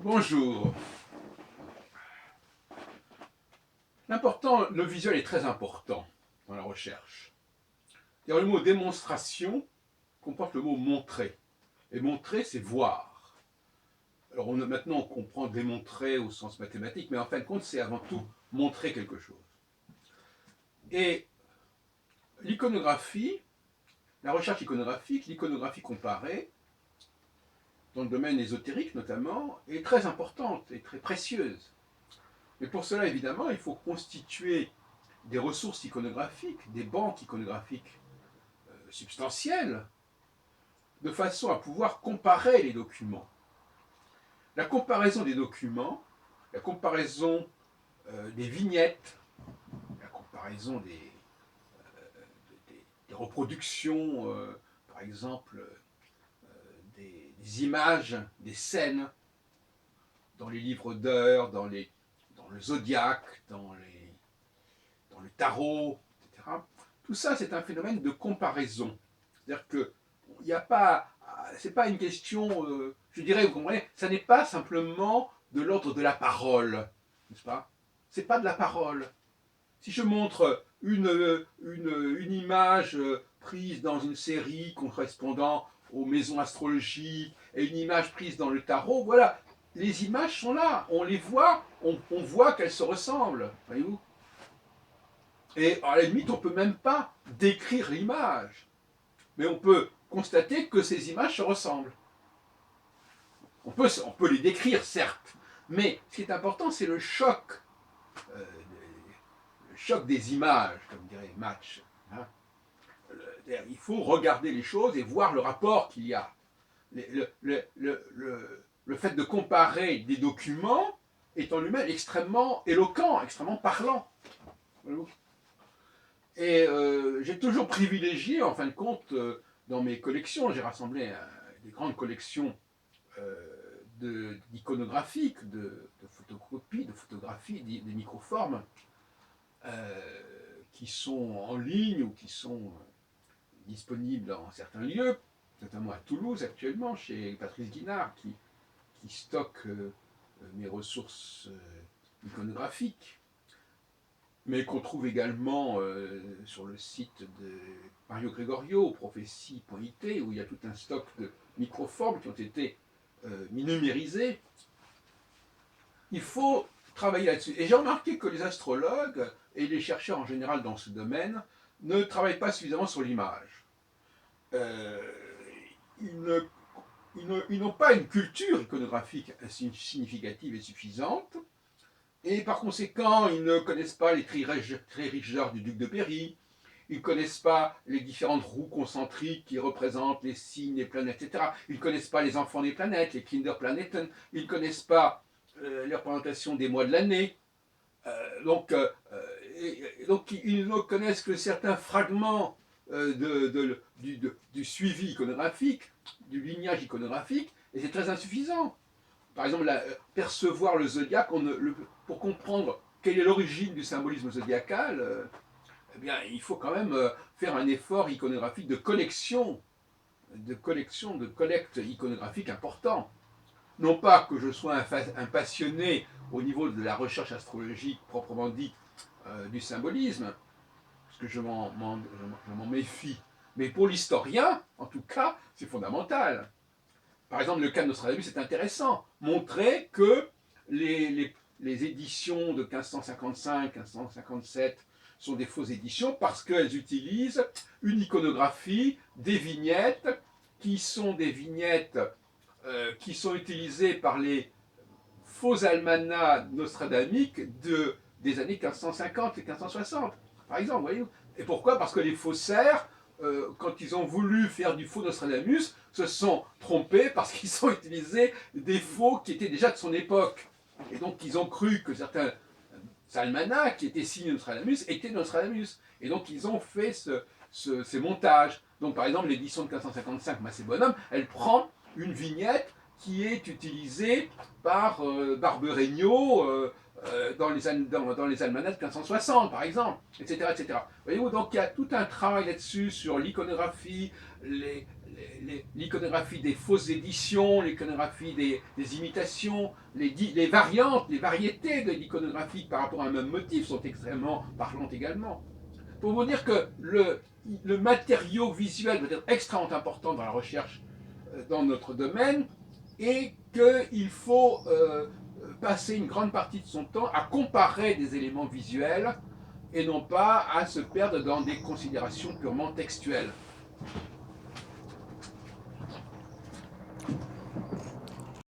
Bonjour. Le visuel est très important dans la recherche. D'ailleurs, le mot démonstration comporte le mot montrer. Et montrer, c'est voir. Alors maintenant, on comprend démontrer au sens mathématique, mais en fin de compte, c'est avant tout montrer quelque chose. Et l'iconographie, la recherche iconographique, l'iconographie comparée, dans le domaine ésotérique notamment, est très importante et très précieuse. Mais pour cela, évidemment, il faut constituer des ressources iconographiques, des banques iconographiques substantielles, de façon à pouvoir comparer les documents. La comparaison des documents, la comparaison des vignettes, la comparaison des reproductions, par exemple, des images, des scènes, dans les livres d'heures, dans le zodiaque, dans le tarot, etc. Tout ça, c'est un phénomène de comparaison. C'est-à-dire que il n'y a pas, c'est pas une question, je dirais, vous comprenez, ça n'est pas simplement de l'ordre de la parole, n'est-ce pas? C'est pas de la parole. Si je montre une image prise dans une série correspondant aux maisons astrologiques et une image prise dans le tarot, voilà, les images sont là, on les voit, on voit qu'elles se ressemblent, voyez-vous? Et à la limite, on ne peut même pas décrire l'image, mais on peut constater que ces images se ressemblent. On peut les décrire, certes, mais ce qui est important, c'est euh, le choc des images, comme dirait Match. Hein. Il faut regarder les choses et voir le rapport qu'il y a. Le fait de comparer des documents est en lui-même extrêmement éloquent, extrêmement parlant. Et j'ai toujours privilégié, en fin de compte, dans mes collections, j'ai rassemblé des grandes collections d'iconographiques, de photocopies, de photographies, des microformes, qui sont en ligne ou qui sont disponibles dans certains lieux, notamment à Toulouse actuellement, chez Patrice Guinard, qui stocke mes ressources iconographiques, mais qu'on trouve également sur le site de Mario Gregorio, prophétie.it, où il y a tout un stock de microformes qui ont été numérisées. Il faut travailler là-dessus. Et j'ai remarqué que les astrologues et les chercheurs en général dans ce domaine ne travaillent pas suffisamment sur l'image. Euh, ils ils n'ont pas une culture iconographique significative et suffisante, et par conséquent, ils ne connaissent pas les tririgeurs du duc de Berry, ils ne connaissent pas les différentes roues concentriques qui représentent les signes des planètes, etc. Ils ne connaissent pas les enfants des planètes, les Kinderplaneten, ils ne connaissent pas les représentations des mois de l'année. Donc, ils ne connaissent que certains fragments du suivi iconographique, du lignage iconographique, et c'est très insuffisant. Par exemple, percevoir le zodiaque, pour comprendre quelle est l'origine du symbolisme zodiacal, eh bien, il faut quand même faire un effort iconographique de collecte iconographique important. Non pas que je sois un passionné au niveau de la recherche astrologique proprement dit du symbolisme, parce que je m'en méfie, mais pour l'historien, en tout cas, c'est fondamental. Par exemple, le cas de Nostradamus est intéressant. Montrer que les éditions de 1555, 1557 sont des fausses éditions parce qu'elles utilisent une iconographie, des vignettes, qui sont des vignettes qui sont utilisées par les faux almanachs nostradamiques des années 1550 et 1560, par exemple, voyez-vous. Et pourquoi? Parce que les faussaires, quand ils ont voulu faire du faux Nostradamus, se sont trompés parce qu'ils ont utilisé des faux qui étaient déjà de son époque. Et donc ils ont cru que certains almanachs qui étaient signés Nostradamus étaient Nostradamus. Et donc ils ont fait ces montages. Donc par exemple l'édition de 1555 Massé Bonhomme, elle prend une vignette qui est utilisée par Barberegno dans les almanachs de 1560, par exemple, etc. etc. Voyez-vous, donc il y a tout un travail là-dessus sur l'iconographie, l'iconographie des fausses éditions, l'iconographie des imitations, les variantes, les variétés de l'iconographie par rapport à un même motif sont extrêmement parlantes également. Pour vous dire que le matériau visuel doit être extrêmement important dans la recherche dans notre domaine et qu'il faut passer une grande partie de son temps à comparer des éléments visuels et non pas à se perdre dans des considérations purement textuelles.